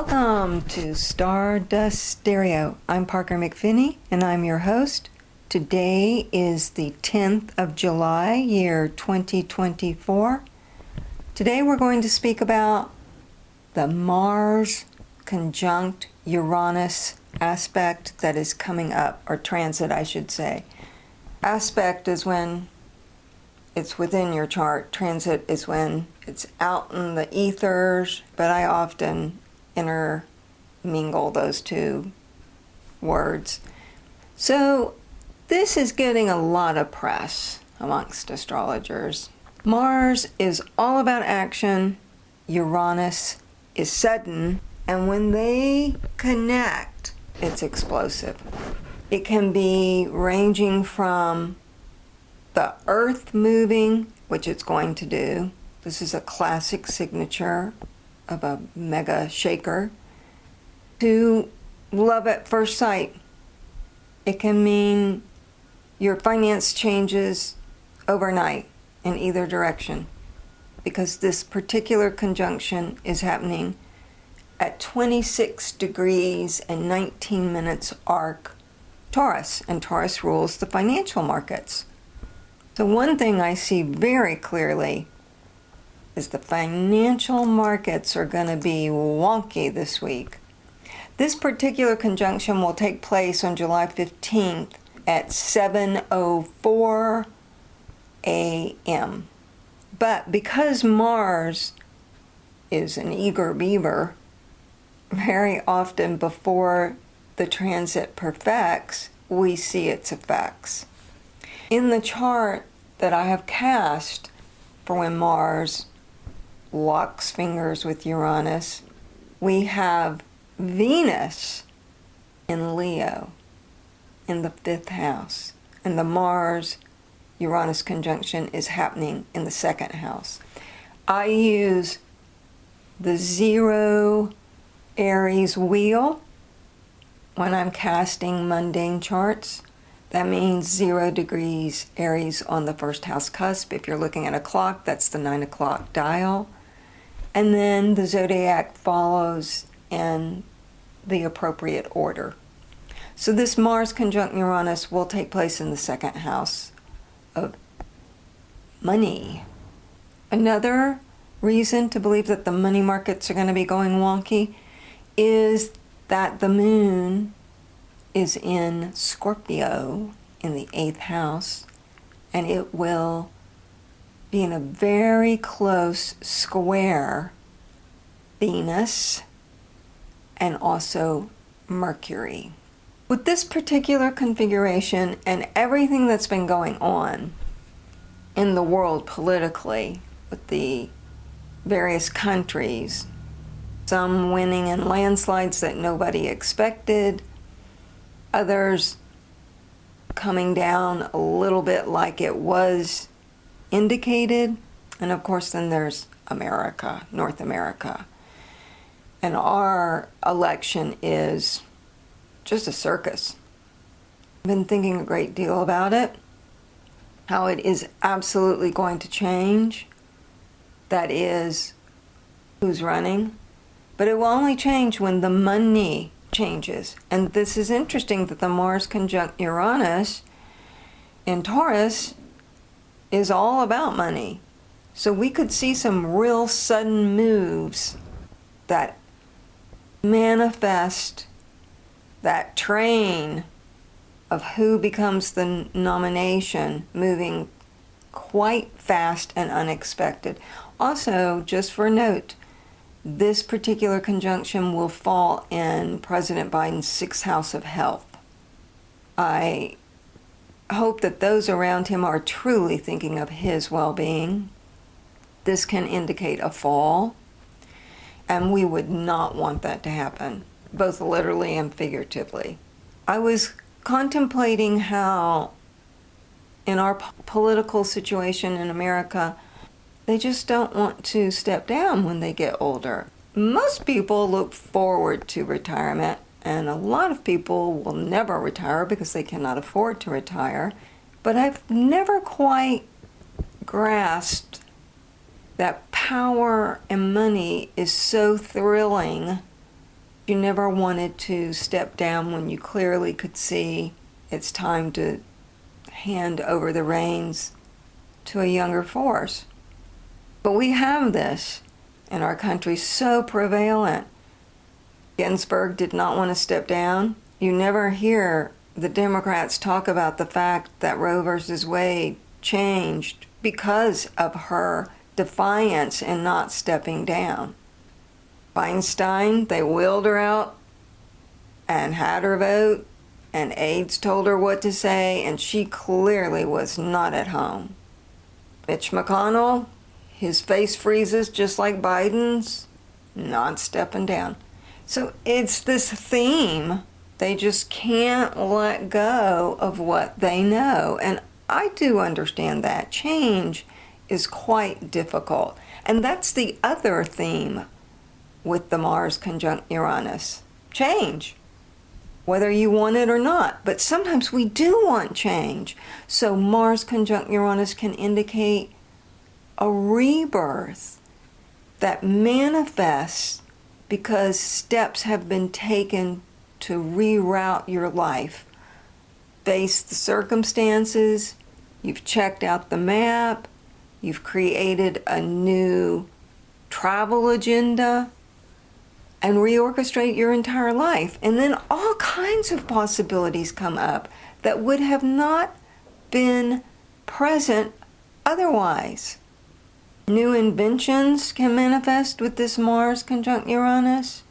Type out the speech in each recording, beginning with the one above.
Welcome to Stardust Stereo. I'm Parker McPhinney, and I'm your host. Today is the 10th of July, year 2024. Today we're going to speak about the Mars conjunct Uranus aspect that is coming up, or transit, I should say. Aspect is when it's within your chart. Transit is when it's out in the ethers, but I often intermingle those two words. So this is getting a lot of press amongst astrologers. Mars is all about action. Uranus is sudden. And when they connect, it's explosive. It can be ranging from the Earth moving, which it's going to do. This is a classic signature of a mega shaker, to love at first sight. It can mean your finance changes overnight in either direction, because this particular conjunction is happening at 26 degrees and 19 minutes arc Taurus, and Taurus rules the financial markets. So one thing I see very clearly is the financial markets are going to be wonky this week. This particular conjunction will take place on July 15th at 7:04 a.m. But because Mars is an eager beaver, very often before the transit perfects, we see its effects. In the chart that I have cast for when Mars locks fingers with Uranus, we have Venus in Leo in the 5th house, and the Mars-Uranus conjunction is happening in the 2nd house. I use the 0 Aries wheel when I'm casting mundane charts. That means 0 degrees Aries on the 1st house cusp. If you're looking at a clock, that's the 9 o'clock dial. And then the zodiac follows in the appropriate order. So this Mars conjunct Uranus will take place in the 2nd house of money. Another reason to believe that the money markets are going to be going wonky is that the moon is in Scorpio in the 8th house, and it will be in a very close square Venus and also Mercury. With this particular configuration and everything that's been going on in the world politically, with the various countries, some winning in landslides that nobody expected, others coming down a little bit like it was indicated, and of course then there's America, North America. And our election is just a circus. I've been thinking a great deal about it, how it is absolutely going to change. That is, who's running. But it will only change when the money changes. And this is interesting that the Mars conjunct Uranus in Taurus is all about money. So we could see some real sudden moves that manifest that train of who becomes the nomination moving quite fast and unexpected. Also, just for a note, this particular conjunction will fall in President Biden's 6th house of health. I hope that those around him are truly thinking of his well-being. This can indicate a fall, and we would not want that to happen, both literally and figuratively. I was contemplating how in our political situation in America, they just don't want to step down when they get older. Most people look forward to retirement, and a lot of people will never retire because they cannot afford to retire. But I've never quite grasped that power and money is so thrilling You never wanted to step down when you clearly could see it's time to hand over the reins to a younger force. But we have this in our country so prevalent. Ginsburg did not want to step down. You never hear the Democrats talk about the fact that Roe versus Wade changed because of her defiance in not stepping down. Feinstein, they wheeled her out and had her vote, and aides told her what to say, and she clearly was not at home. Mitch McConnell, his face freezes just like Biden's, not stepping down. So it's this theme. They just can't let go of what they know. And I do understand that. Change is quite difficult. And that's the other theme with the Mars conjunct Uranus. Change, whether you want it or not. But sometimes we do want change. So Mars conjunct Uranus can indicate a rebirth that manifests because steps have been taken to reroute your life. Face the circumstances, you've checked out the map, you've created a new travel agenda, and reorchestrate your entire life. And then all kinds of possibilities come up that would have not been present otherwise. New inventions can manifest with this Mars conjunct Uranus.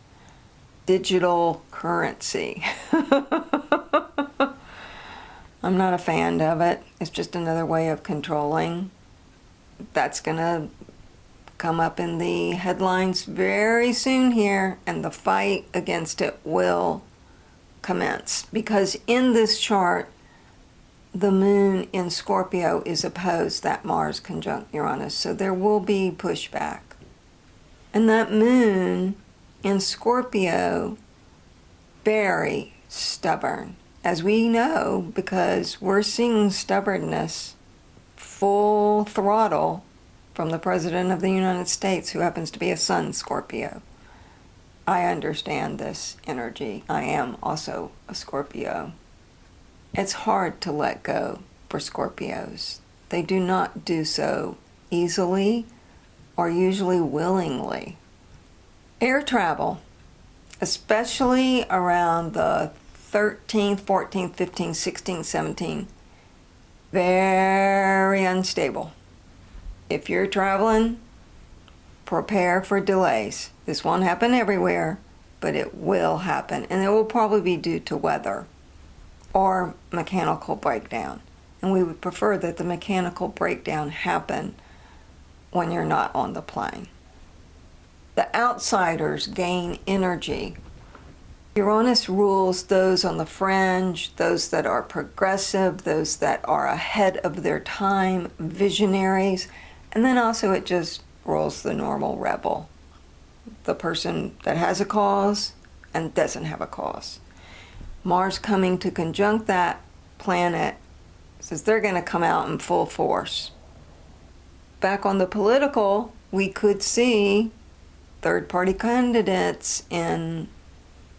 Digital currency. I'm not a fan of it. It's just another way of controlling. That's going to come up in the headlines very soon here, and the fight against it will commence. Because in this chart, the moon in Scorpio is opposed that Mars conjunct Uranus, so there will be pushback. And that moon in Scorpio, very stubborn, as we know, because we're seeing stubbornness full throttle from the President of the United States, who happens to be a Sun Scorpio. I understand this energy. I am also a Scorpio. It's hard to let go for Scorpios. They do not do so easily or usually willingly. Air travel, especially around the 13th, 14th, 15th, 16th, 17th, very unstable. If you're traveling, prepare for delays. This won't happen everywhere, but it will happen, and it will probably be due to weather or mechanical breakdown. And we would prefer that the mechanical breakdown happen when you're not on the plane. The outsiders gain energy. Uranus rules those on the fringe, those that are progressive, those that are ahead of their time, visionaries, and then also it just rules the normal rebel, the person that has a cause and doesn't have a cause. Mars coming to conjunct that planet says they're going to come out in full force. Back on the political, we could see third-party candidates in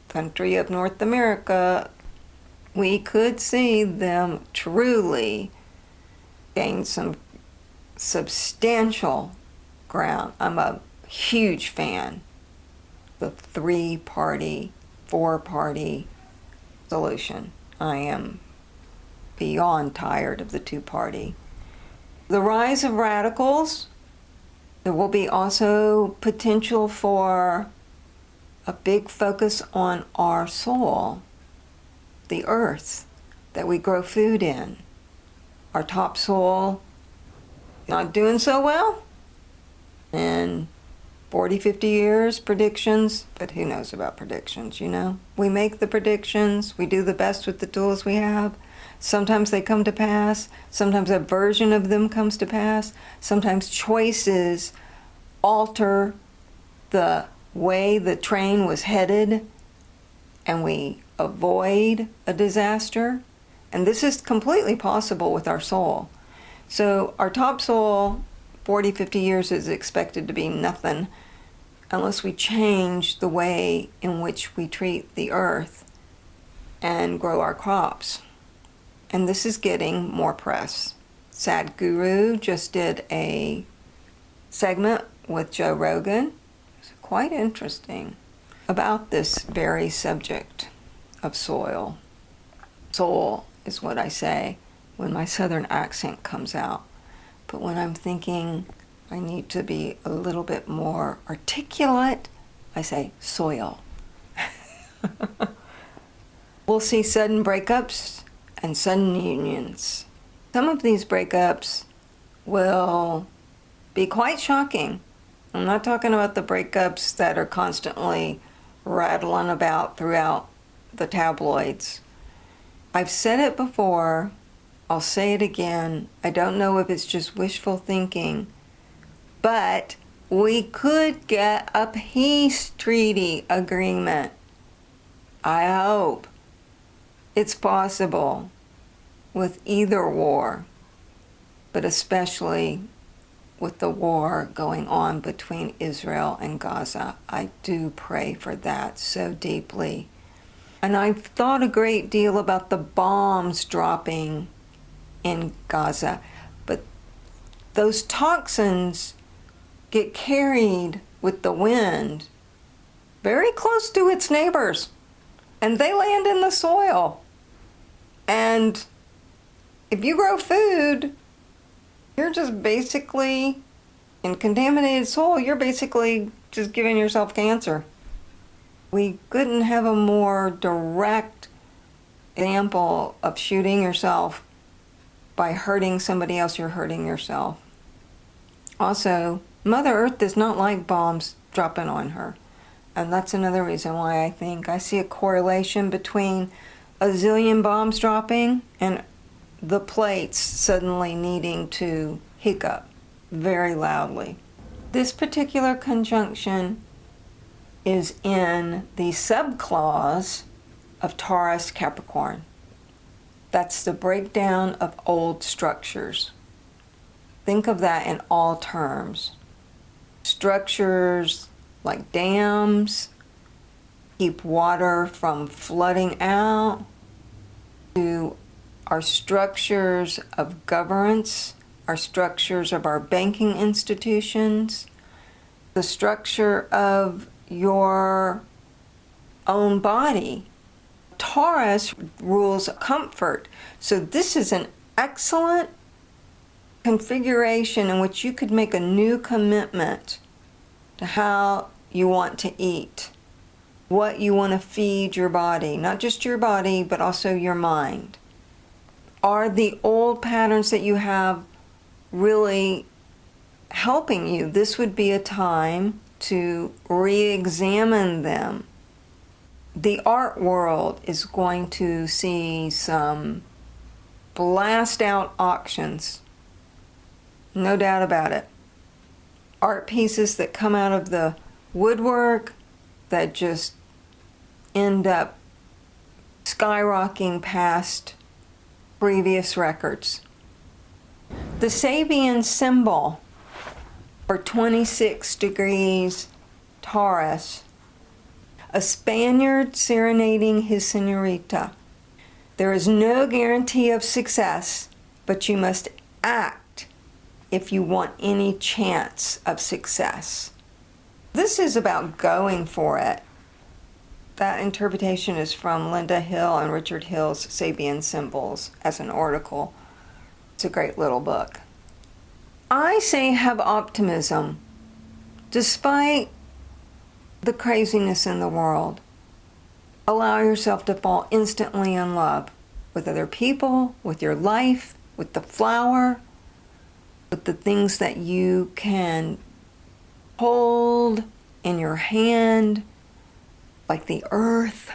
country of North America. We could see them truly gain some substantial ground. I'm a huge fan of the three-party, four-party solution. I am beyond tired of the two-party. The rise of radicals, there will be also potential for a big focus on our soul, the earth that we grow food in. Our topsoil not doing so well in 40, 50 years, predictions, but who knows about predictions, you know? We make the predictions, we do the best with the tools we have. Sometimes they come to pass, sometimes a version of them comes to pass, sometimes choices alter the way the train was headed and we avoid a disaster. And this is completely possible with our soul. So our topsoil, 40, 50 years is expected to be nothing. unless we change the way in which we treat the earth and grow our crops. And this is getting more press. Sadhguru just did a segment with Joe Rogan. It's quite interesting about this very subject of soil. Soul is what I say when my southern accent comes out. But when I'm thinking I need to be a little bit more articulate, I say soil. We'll see sudden breakups and sudden unions. Some of these breakups will be quite shocking. I'm not talking about the breakups that are constantly rattling about throughout the tabloids. I've said it before, I'll say it again. I don't know if it's just wishful thinking, but we could get a peace treaty agreement. I hope it's possible with either war, but especially with the war going on between Israel and Gaza. I do pray for that so deeply. And I've thought a great deal about the bombs dropping in Gaza, but those toxins get carried with the wind very close to its neighbors, and they land in the soil. And if you grow food, you're just basically, in contaminated soil, you're basically just giving yourself cancer. We couldn't have a more direct example of shooting yourself. By hurting somebody else, you're hurting yourself. Also, Mother Earth does not like bombs dropping on her. And that's another reason why I think I see a correlation between a zillion bombs dropping and the plates suddenly needing to hiccup very loudly. This particular conjunction is in the subclause of Taurus Capricorn. That's the breakdown of old structures. Think of that in all terms. Structures like dams keep water from flooding out, to our structures of governance, our structures of our banking institutions, the structure of your own body. Taurus rules comfort. So this is an excellent configuration in which you could make a new commitment to how you want to eat, what you want to feed your body, not just your body, but also your mind. Are the old patterns that you have really helping you? This would be a time to re-examine them. The art world is going to see some blast out auctions. No doubt about it. Art pieces that come out of the woodwork that just end up skyrocketing past previous records. The Sabian symbol for 26 degrees Taurus, a Spaniard serenading his señorita. There is no guarantee of success, but you must act if you want any chance of success. This is about going for it. That interpretation is from Linda Hill and Richard Hill's Sabian Symbols as an article. It's a great little book. I say have optimism. Despite the craziness in the world, allow yourself to fall instantly in love with other people, with your life, with the flower, with the things that you can hold in your hand, like the earth.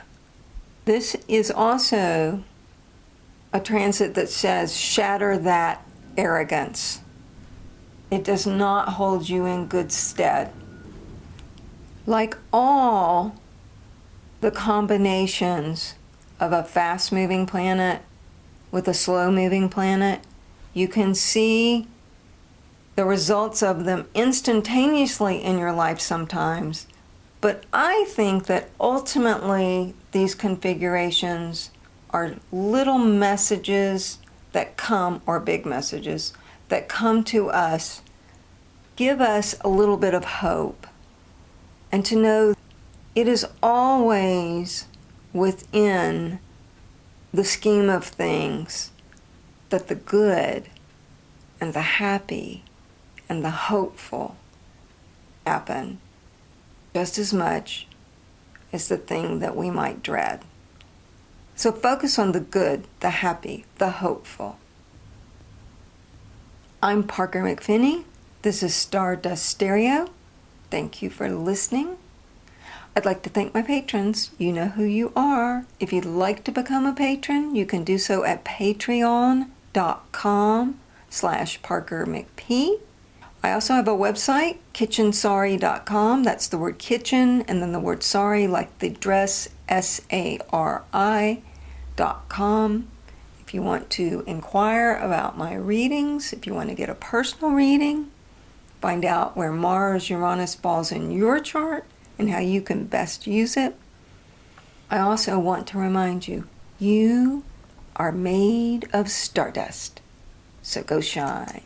This is also a transit that says shatter that arrogance. It does not hold you in good stead. Like all the combinations of a fast-moving planet with a slow-moving planet, you can see the results of them instantaneously in your life sometimes. But I think that ultimately these configurations are little messages that come, or big messages, that come to us, give us a little bit of hope. And to know it is always within the scheme of things that the good and the happy and the hopeful happen just as much as the thing that we might dread. So focus on the good, the happy, the hopeful. I'm Parker McPhinney. This is Stardust Stereo. Thank you for listening. I'd like to thank my patrons. You know who you are. If you'd like to become a patron, you can do so at patreon.com/ParkerMcP. I also have a website, kitchensari.com. That's the word kitchen and then the word sari, like the dress, SARI.com. If you want to inquire about my readings, if you want to get a personal reading, find out where Mars, Uranus falls in your chart and how you can best use it. I also want to remind you, you are made of stardust, so go shine.